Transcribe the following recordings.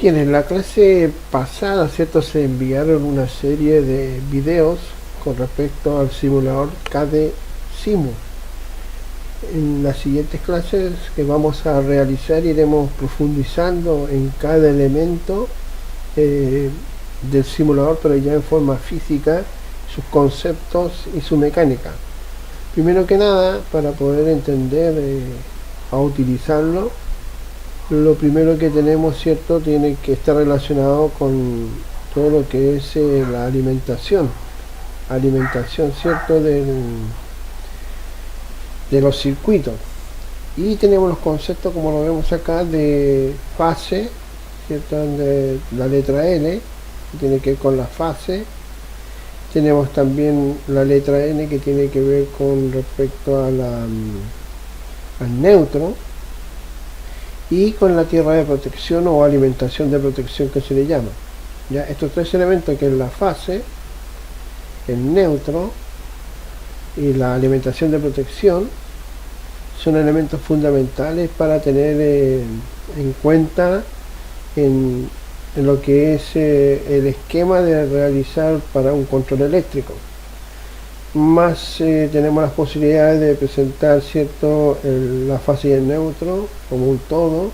Bien, en la clase pasada, ¿cierto? Se enviaron una serie de videos con respecto al simulador KDE Simu. En las siguientes clases que vamos a realizar iremos profundizando en cada elemento del simulador, pero ya en forma física, sus conceptos y su mecánica. Primero que nada, para poder entender a utilizarlo, lo primero que tenemos, cierto, tiene que estar relacionado con todo lo que es la alimentación, cierto, de los circuitos. Y tenemos los conceptos, como lo vemos acá, de fase, cierto, de la letra L, que tiene que ver con la fase. Tenemos también la letra N, que tiene que ver con respecto a al neutro, y con la tierra de protección o alimentación de protección, que se le llama. Ya estos tres elementos, que es la fase, el neutro y la alimentación de protección, son elementos fundamentales para tener en cuenta en lo que es el esquema de realizar para un control eléctrico. Más tenemos las posibilidades de presentar, cierto, la fase y el neutro como un todo,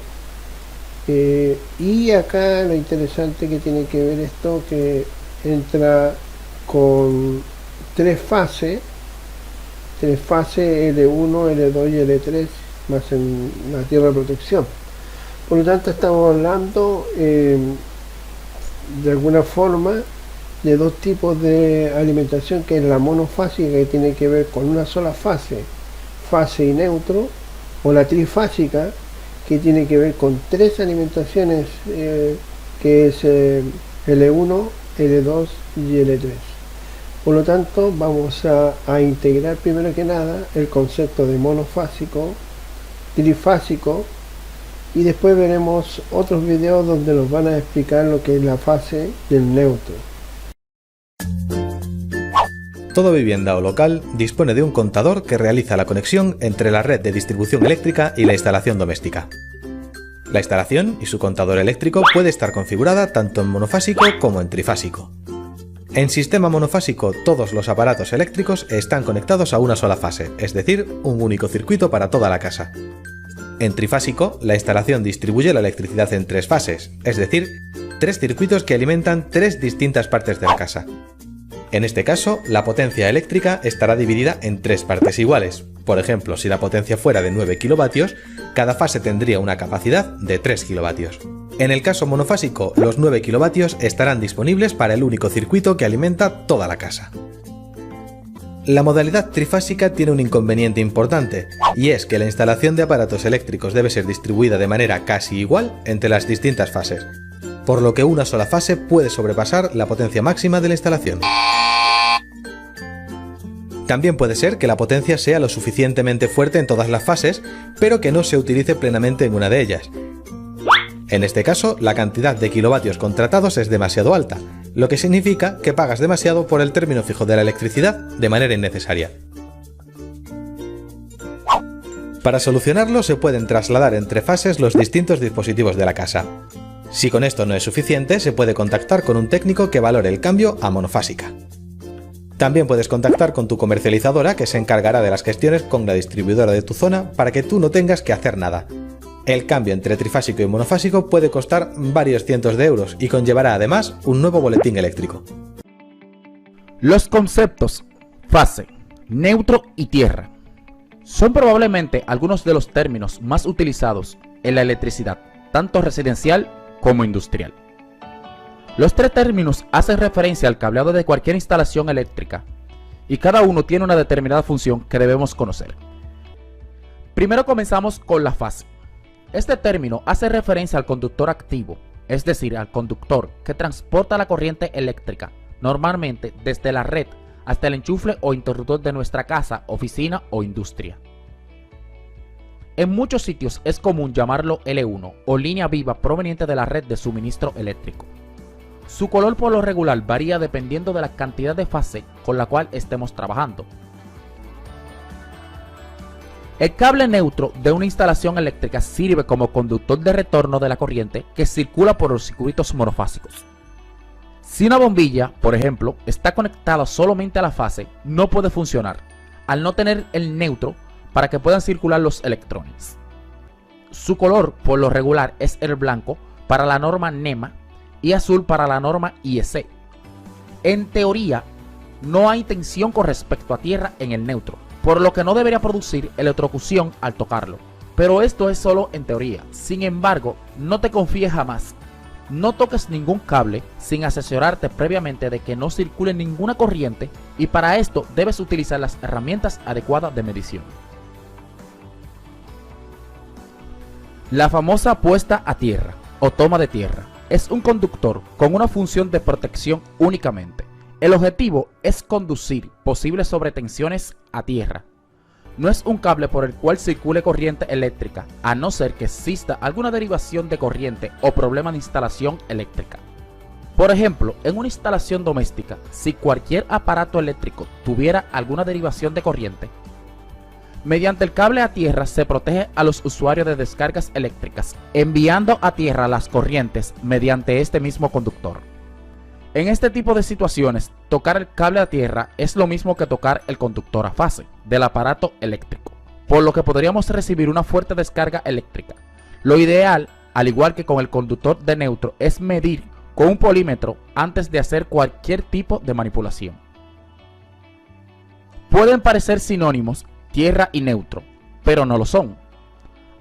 y acá lo interesante que tiene que ver esto, que entra con tres fases L1, L2 y L3, más en la tierra de protección. Por lo tanto, estamos hablando de alguna forma de dos tipos de alimentación, que es la monofásica, que tiene que ver con una sola fase y neutro, o la trifásica, que tiene que ver con tres alimentaciones, que es L1, L2 y L3. Por lo tanto, vamos a integrar primero que nada el concepto de monofásico, trifásico, y después veremos otros videos donde nos van a explicar lo que es la fase y el neutro. Toda vivienda o local dispone de un contador que realiza la conexión entre la red de distribución eléctrica y la instalación doméstica. La instalación y su contador eléctrico puede estar configurada tanto en monofásico como en trifásico. En sistema monofásico, todos los aparatos eléctricos están conectados a una sola fase, es decir, un único circuito para toda la casa. En trifásico, la instalación distribuye la electricidad en tres fases, es decir, tres circuitos que alimentan tres distintas partes de la casa. En este caso, la potencia eléctrica estará dividida en tres partes iguales. Por ejemplo, si la potencia fuera de 9 kilovatios, cada fase tendría una capacidad de 3 kilovatios. En el caso monofásico, los 9 kilovatios estarán disponibles para el único circuito que alimenta toda la casa. La modalidad trifásica tiene un inconveniente importante, y es que la instalación de aparatos eléctricos debe ser distribuida de manera casi igual entre las distintas fases, por lo que una sola fase puede sobrepasar la potencia máxima de la instalación. También puede ser que la potencia sea lo suficientemente fuerte en todas las fases, pero que no se utilice plenamente en una de ellas. En este caso, la cantidad de kilovatios contratados es demasiado alta, lo que significa que pagas demasiado por el término fijo de la electricidad de manera innecesaria. Para solucionarlo, se pueden trasladar entre fases los distintos dispositivos de la casa. Si con esto no es suficiente, se puede contactar con un técnico que valore el cambio a monofásica. También puedes contactar con tu comercializadora, que se encargará de las gestiones con la distribuidora de tu zona para que tú no tengas que hacer nada. El cambio entre trifásico y monofásico puede costar varios cientos de euros y conllevará además un nuevo boletín eléctrico. Los conceptos fase, neutro y tierra son probablemente algunos de los términos más utilizados en la electricidad, tanto residencial como industrial. Los tres términos hacen referencia al cableado de cualquier instalación eléctrica, y cada uno tiene una determinada función que debemos conocer. Primero comenzamos con la fase. Este término hace referencia al conductor activo, es decir, al conductor que transporta la corriente eléctrica, normalmente desde la red hasta el enchufe o interruptor de nuestra casa, oficina o industria. En muchos sitios es común llamarlo L1 o línea viva proveniente de la red de suministro eléctrico. Su color por lo regular varía dependiendo de la cantidad de fase con la cual estemos trabajando. El cable neutro de una instalación eléctrica sirve como conductor de retorno de la corriente que circula por los circuitos monofásicos. Si una bombilla, por ejemplo, está conectada solamente a la fase, no puede funcionar, al no tener el neutro para que puedan circular los electrones. Su color, por lo regular, es el blanco para la norma NEMA y azul para la norma IEC. En teoría, no hay tensión con respecto a tierra en el neutro, por lo que no debería producir electrocución al tocarlo. Pero esto es solo en teoría. Sin embargo, no te confíes jamás. No toques ningún cable sin asesorarte previamente de que no circule ninguna corriente, y para esto debes utilizar las herramientas adecuadas de medición. La famosa puesta a tierra o toma de tierra es un conductor con una función de protección únicamente. El objetivo es conducir posibles sobretensiones a tierra. No es un cable por el cual circule corriente eléctrica, a no ser que exista alguna derivación de corriente o problema de instalación eléctrica. Por ejemplo, en una instalación doméstica, si cualquier aparato eléctrico tuviera alguna derivación de corriente, mediante el cable a tierra se protege a los usuarios de descargas eléctricas, enviando a tierra las corrientes mediante este mismo conductor. En este tipo de situaciones, tocar el cable a tierra es lo mismo que tocar el conductor a fase del aparato eléctrico, por lo que podríamos recibir una fuerte descarga eléctrica. Lo ideal, al igual que con el conductor de neutro, es medir con un polímetro antes de hacer cualquier tipo de manipulación. Pueden parecer sinónimos tierra y neutro, pero no lo son.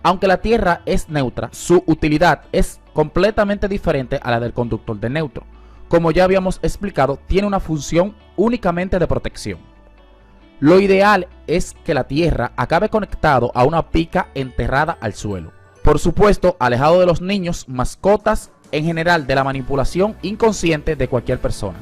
Aunque la tierra es neutra, su utilidad es completamente diferente a la del conductor de neutro. Como ya habíamos explicado, tiene una función únicamente de protección. Lo ideal es que la tierra acabe conectado a una pica enterrada al suelo. Por supuesto, alejado de los niños, mascotas, en general de la manipulación inconsciente de cualquier persona.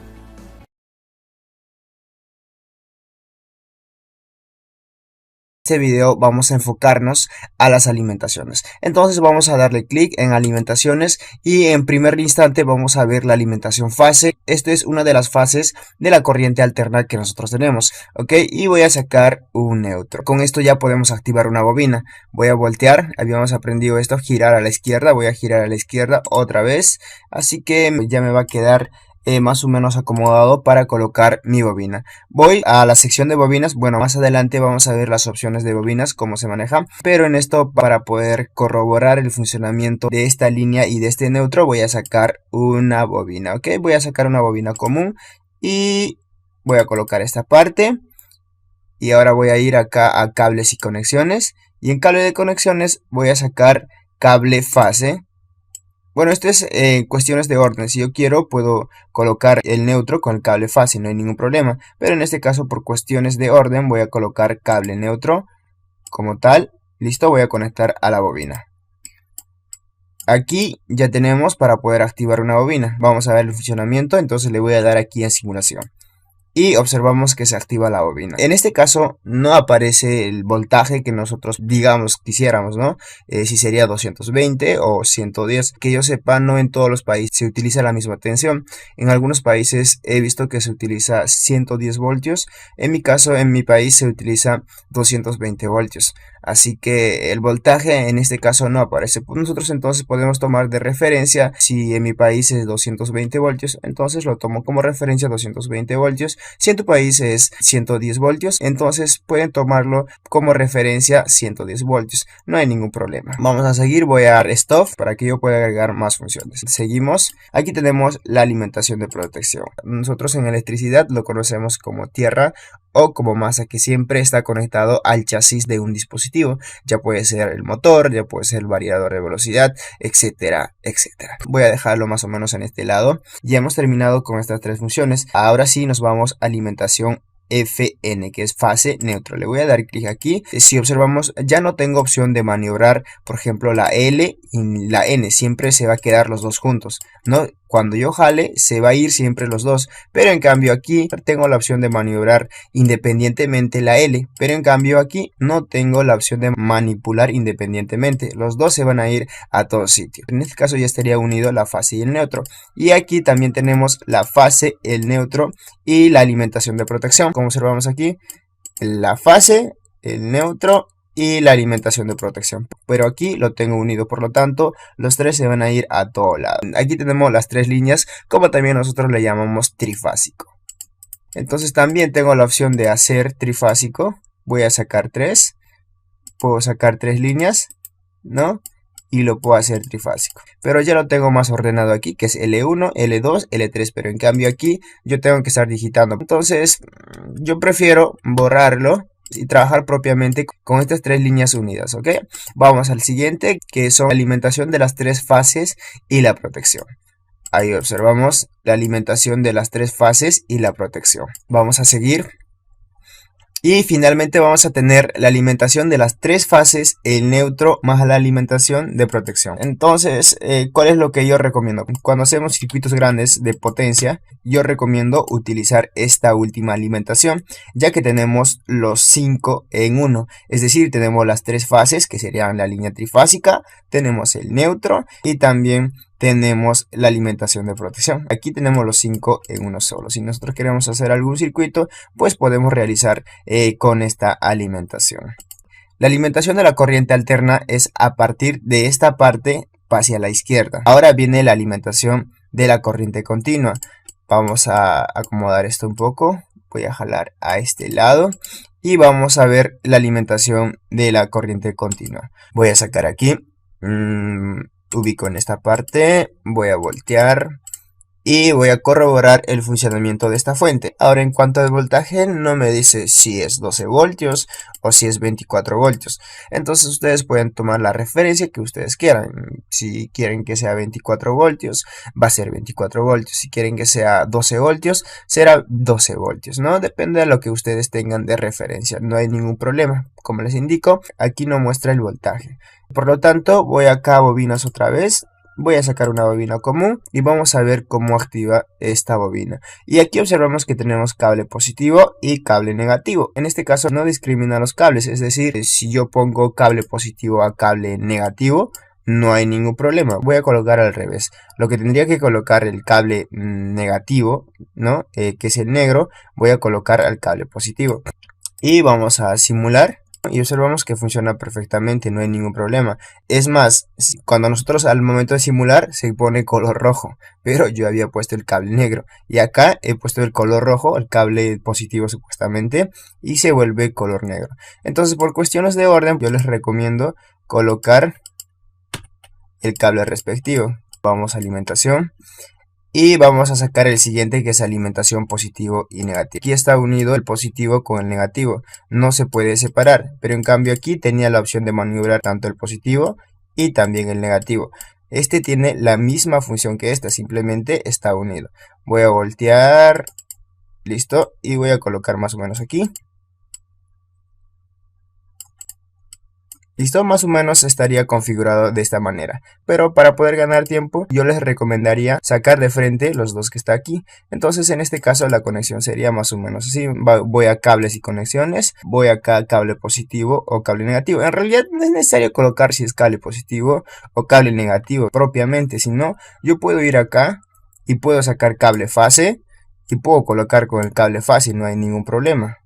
Este video vamos a enfocarnos a las alimentaciones. Entonces vamos a darle clic en alimentaciones y en primer instante vamos a ver la alimentación fase. Esto es una de las fases de la corriente alterna que nosotros tenemos, ¿ok? Y voy a sacar un neutro. Con esto ya podemos activar una bobina. Voy a voltear, habíamos aprendido esto, girar a la izquierda. Voy a girar a la izquierda otra vez, así que ya me va a quedar más o menos acomodado para colocar mi bobina. Voy a la sección de bobinas. Bueno, más adelante vamos a ver las opciones de bobinas, cómo se manejan, pero en esto, para poder corroborar el funcionamiento de esta línea y de este neutro, voy a sacar una bobina, ok. Voy a sacar una bobina común y voy a colocar esta parte, y ahora voy a ir acá a cables y conexiones, y en cable de conexiones voy a sacar cable fase. Bueno, esto es cuestiones de orden. Si yo quiero, puedo colocar el neutro con el cable fase, no hay ningún problema. Pero en este caso, por cuestiones de orden, voy a colocar cable neutro como tal. Listo, voy a conectar a la bobina. Aquí ya tenemos para poder activar una bobina. Vamos a ver el funcionamiento, entonces le voy a dar aquí en simulación. Y observamos que se activa la bobina. En este caso no aparece el voltaje que nosotros digamos quisiéramos, ¿no? Si sería 220 o 110. Que yo sepa, no en todos los países se utiliza la misma tensión. En algunos países he visto que se utiliza 110 voltios. En mi caso, en mi país se utiliza 220 voltios. Así que el voltaje en este caso no aparece. Nosotros entonces podemos tomar de referencia, si en mi país es 220 voltios, entonces lo tomo como referencia 220 voltios. Si en tu país es 110 voltios, entonces pueden tomarlo como referencia 110 voltios. No hay ningún problema. Vamos a seguir, voy a dar stop para que yo pueda agregar más funciones. Seguimos. Aquí tenemos la alimentación de protección. Nosotros en electricidad lo conocemos como tierra o como masa, que siempre está conectado al chasis de un dispositivo. Ya puede ser el motor, ya puede ser el variador de velocidad, etcétera, etcétera. Voy a dejarlo más o menos en este lado. Ya hemos terminado con estas tres funciones. Ahora sí nos vamos a alimentación FN, que es fase neutro. Le voy a dar clic aquí. Si observamos, ya no tengo opción de maniobrar, por ejemplo, la L y la N. Siempre se va a quedar los dos juntos, ¿no? Cuando yo jale, se va a ir siempre los dos. Pero en cambio aquí tengo la opción de maniobrar independientemente la L. Pero en cambio aquí no tengo la opción de manipular independientemente. Los dos se van a ir a todos sitios. En este caso ya estaría unido la fase y el neutro. Y aquí también tenemos la fase, el neutro y la alimentación de protección. Como observamos aquí, la fase, el neutro y la alimentación de protección, pero aquí lo tengo unido, por lo tanto los tres se van a ir a todo lado. Aquí tenemos las tres líneas, como también nosotros le llamamos trifásico. Entonces también tengo la opción de hacer trifásico. Voy a sacar tres, puedo sacar tres líneas, ¿no? Y lo puedo hacer trifásico, pero ya lo tengo más ordenado aquí, que es L1, L2, L3, pero en cambio aquí yo tengo que estar digitando. Entonces yo prefiero borrarlo y trabajar propiamente con estas tres líneas unidas, ¿ok? Vamos al siguiente, que son la alimentación de las tres fases y la protección. Ahí observamos la alimentación de las tres fases y la protección. Vamos a seguir. Y finalmente vamos a tener la alimentación de las tres fases, el neutro más la alimentación de protección. Entonces, ¿cuál es lo que yo recomiendo? Cuando hacemos circuitos grandes de potencia, yo recomiendo utilizar esta última alimentación, ya que tenemos los 5 en 1. Es decir, tenemos las tres fases, que serían la línea trifásica, tenemos el neutro y también tenemos la alimentación de protección. Aquí tenemos los 5 en uno solo. Si nosotros queremos hacer algún circuito, pues podemos realizar con esta alimentación. La alimentación de la corriente alterna es a partir de esta parte hacia la izquierda. Ahora viene la alimentación de la corriente continua. Vamos a acomodar esto un poco. Voy a jalar a este lado y vamos a ver la alimentación de la corriente continua. Voy a sacar aquí. Ubico en esta parte, voy a voltear y voy a corroborar el funcionamiento de esta fuente. Ahora, en cuanto al voltaje, no me dice si es 12 voltios o si es 24 voltios. Entonces ustedes pueden tomar la referencia que ustedes quieran. Si quieren que sea 24 voltios, va a ser 24 voltios. Si quieren que sea 12 voltios, será 12 voltios, ¿no? Depende de lo que ustedes tengan de referencia. No hay ningún problema. Como les indico, aquí no muestra el voltaje. Por lo tanto, voy acá a bobinas otra vez. Voy a sacar una bobina común y vamos a ver cómo activa esta bobina. Y aquí observamos que tenemos cable positivo y cable negativo. En este caso no discrimina los cables, es decir, si yo pongo cable positivo a cable negativo, no hay ningún problema. Voy a colocar al revés. Lo que tendría que colocar el cable negativo, ¿no? Que es el negro, voy a colocar al cable positivo. Y vamos a simular. Y observamos que funciona perfectamente, no hay ningún problema. Es más, cuando nosotros al momento de simular se pone color rojo, pero yo había puesto el cable negro. Y acá he puesto el color rojo, el cable positivo supuestamente, y se vuelve color negro. Entonces, por cuestiones de orden, yo les recomiendo colocar el cable respectivo. Vamos a alimentación. Y vamos a sacar el siguiente, que es alimentación positivo y negativo. Aquí está unido el positivo con el negativo. No se puede separar. Pero en cambio aquí tenía la opción de maniobrar tanto el positivo y también el negativo. Este tiene la misma función que esta. Simplemente está unido. Voy a voltear. Listo. Y voy a colocar más o menos aquí. Listo, más o menos estaría configurado de esta manera. Pero para poder ganar tiempo, yo les recomendaría sacar de frente los dos que está aquí. Entonces en este caso la conexión sería más o menos así. Voy a cables y conexiones, voy acá a cable positivo o cable negativo. En realidad no es necesario colocar si es cable positivo o cable negativo propiamente, sino yo puedo ir acá y puedo sacar cable fase y puedo colocar con el cable fase, no hay ningún problema.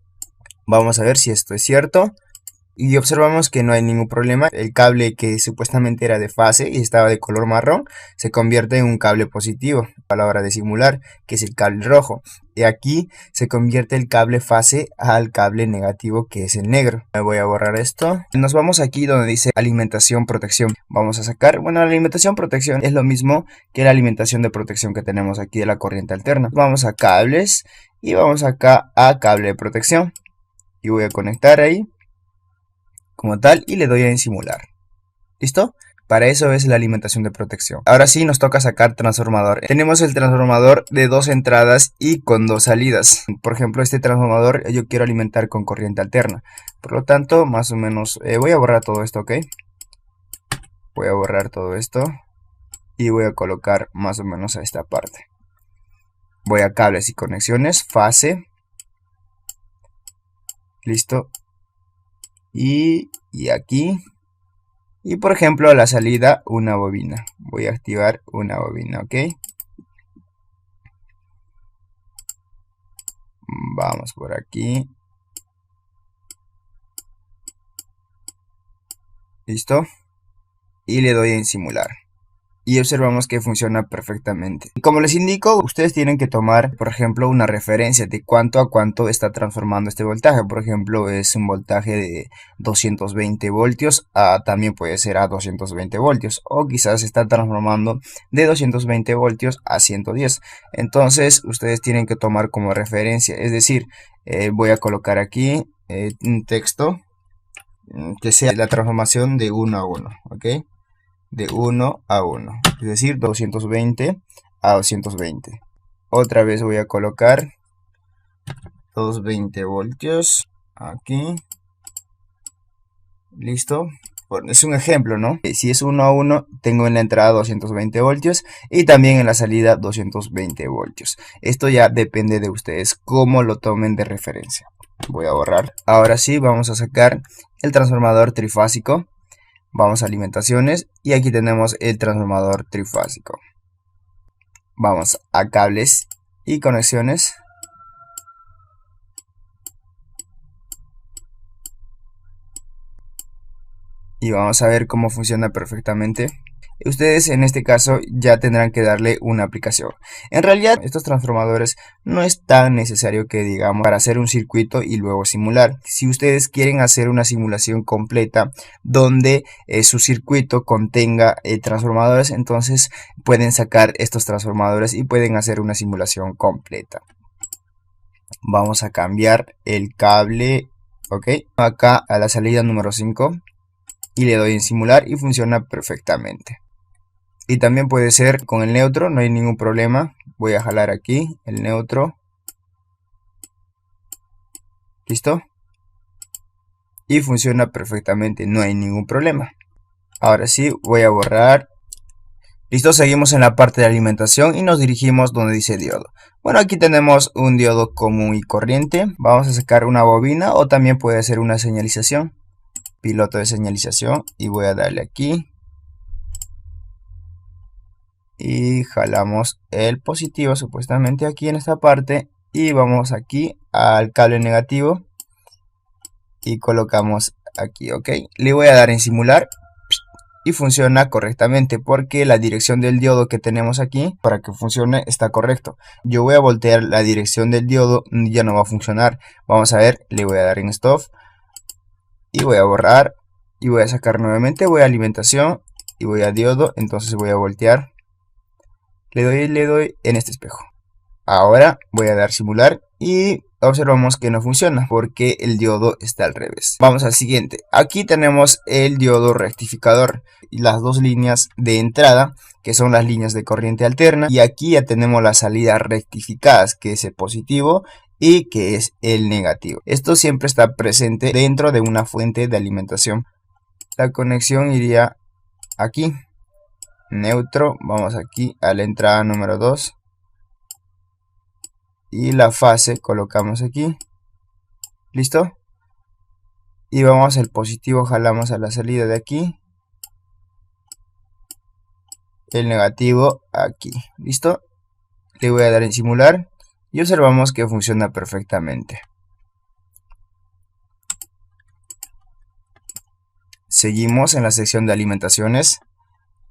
Vamos a ver si esto es cierto. Y observamos que no hay ningún problema. El cable que supuestamente era de fase y estaba de color marrón se convierte en un cable positivo a la hora de simular, que es el cable rojo. Y aquí se convierte el cable fase al cable negativo, que es el negro. Me voy a borrar esto. Nos vamos aquí donde dice alimentación protección. Vamos a sacar, bueno, la alimentación protección es lo mismo que la alimentación de protección que tenemos aquí de la corriente alterna. Vamos a cables y vamos acá a cable de protección. Y voy a conectar ahí como tal y le doy a simular. ¿Listo? Para eso es la alimentación de protección. Ahora sí nos toca sacar transformador. Tenemos el transformador de 2 entradas y con 2 salidas. Por ejemplo, este transformador yo quiero alimentar con corriente alterna. Por lo tanto, más o menos, voy a borrar todo esto, ¿ok? Voy a borrar todo esto y voy a colocar más o menos a esta parte. Voy a cables y conexiones, fase. Listo. Y aquí. Y por ejemplo, a la salida, una bobina. Voy a activar una bobina, ¿ok? Vamos por aquí. ¿Listo? Y le doy en simular. Y observamos que funciona perfectamente. Como les indico, ustedes tienen que tomar, por ejemplo, una referencia de cuánto a cuánto está transformando este voltaje. Por ejemplo, es un voltaje de 220 voltios, también puede ser a 220 voltios. O quizás está transformando de 220 voltios a 110. Entonces, ustedes tienen que tomar como referencia. Es decir, voy a colocar aquí un texto que sea la transformación de 1 a 1. ¿Ok? De 1 a 1, es decir, 220 a 220. Otra vez voy a colocar 220 voltios aquí. Listo. Bueno, es un ejemplo, ¿no? Si es 1 a 1, tengo en la entrada 220 voltios y también en la salida 220 voltios. Esto ya depende de ustedes, cómo lo tomen de referencia. Voy a borrar. Ahora sí, vamos a sacar el transformador trifásico. Vamos a alimentaciones y aquí tenemos el transformador trifásico. Vamos a cables y conexiones. Y vamos a ver cómo funciona perfectamente. Ustedes en este caso ya tendrán que darle una aplicación. En realidad estos transformadores no es tan necesario que digamos para hacer un circuito y luego simular. Si ustedes quieren hacer una simulación completa donde su circuito contenga transformadores, entonces pueden sacar estos transformadores y pueden hacer una simulación completa. Vamos a cambiar el cable, ok, acá a la salida número 5 y le doy en simular y funciona perfectamente. Y también puede ser con el neutro, no hay ningún problema. Voy a jalar aquí el neutro. ¿Listo? Y funciona perfectamente, no hay ningún problema. Ahora sí, voy a borrar. Listo, seguimos en la parte de alimentación y nos dirigimos donde dice diodo. Bueno, aquí tenemos un diodo común y corriente. Vamos a sacar una bobina o también puede ser una señalización. Piloto de señalización y voy a darle aquí. Y jalamos el positivo supuestamente aquí en esta parte y vamos aquí al cable negativo y colocamos aquí, ok. Le voy a dar en simular y funciona correctamente porque la dirección del diodo que tenemos aquí para que funcione está correcto. Yo voy a voltear la dirección del diodo, ya no va a funcionar. Vamos a ver, le voy a dar en stop y voy a borrar y voy a sacar nuevamente, voy a alimentación y voy a diodo, entonces voy a voltear. Le doy en este espejo. Ahora voy a dar simular y observamos que no funciona porque el diodo está al revés. Vamos al siguiente. Aquí tenemos el diodo rectificador y las dos líneas de entrada que son las líneas de corriente alterna. Y aquí ya tenemos las salidas rectificadas que es el positivo y que es el negativo. Esto siempre está presente dentro de una fuente de alimentación. La conexión iría aquí. Neutro, vamos aquí a la entrada número 2 y la fase colocamos aquí, listo, y vamos al positivo, jalamos a la salida de aquí, el negativo aquí, listo. Le voy a dar en simular y observamos que funciona perfectamente. Seguimos en la sección de alimentaciones.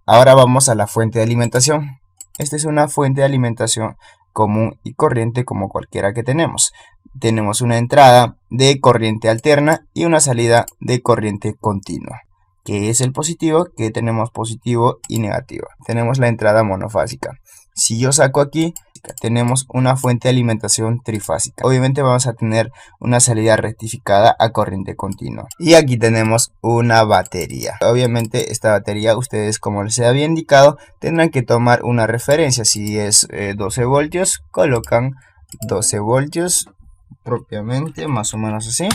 Ahora vamos a la fuente de alimentación. Esta es una fuente de alimentación común y corriente como cualquiera que tenemos. Tenemos una entrada de corriente alterna y una salida de corriente continua, que es el positivo, que tenemos positivo y negativo. Tenemos la entrada monofásica. Si yo saco aquí, tenemos una fuente de alimentación trifásica. Obviamente vamos a tener una salida rectificada a corriente continua. Y aquí tenemos una batería. Obviamente esta batería, ustedes como les había indicado, tendrán que tomar una referencia. Si es 12 voltios, colocan 12 voltios propiamente, más o menos así.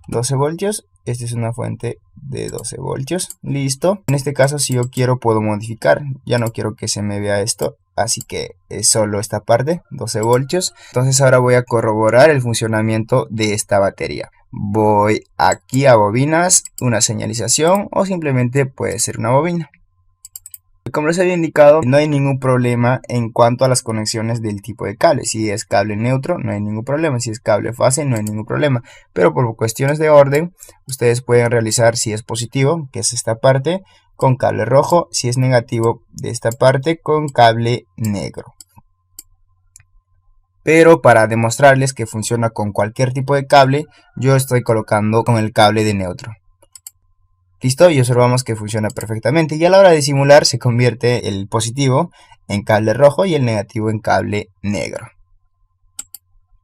12 voltios. Esta es una fuente de 12 voltios. Listo. En este caso, si yo quiero, puedo modificar. Ya no quiero que se me vea esto. Así que es solo esta parte, 12 voltios. Entonces ahora voy a corroborar el funcionamiento de esta batería. Voy aquí a bobinas, una señalización o simplemente puede ser una bobina. Como les había indicado, no hay ningún problema en cuanto a las conexiones del tipo de cable. Si es cable neutro, no hay ningún problema. Si es cable fase, no hay ningún problema. Pero por cuestiones de orden, ustedes pueden realizar si es positivo, que es esta parte, con cable rojo. Si es negativo, de esta parte, con cable negro. Pero para demostrarles que funciona con cualquier tipo de cable, yo estoy colocando con el cable de neutro. Listo, y observamos que funciona perfectamente. Y a la hora de simular se convierte el positivo en cable rojo y el negativo en cable negro.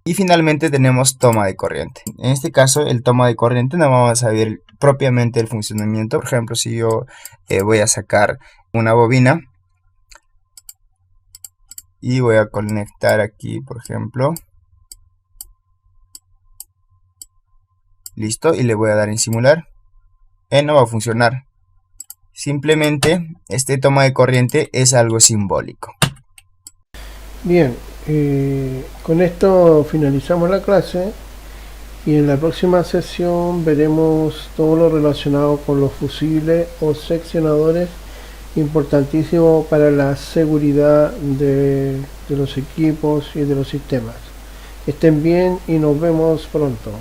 Y finalmente tenemos toma de corriente. En este caso, el toma de corriente no vamos a ver propiamente el funcionamiento. Por ejemplo, si yo voy a sacar una bobina y voy a conectar aquí, por ejemplo. Listo, y le voy a dar en simular. No va a funcionar. Simplemente este toma de corriente es algo simbólico. Bien, con esto finalizamos la clase y en la próxima sesión veremos todo lo relacionado con los fusibles o seccionadores, importantísimo para la seguridad de los equipos y de los sistemas. Estén bien y nos vemos pronto.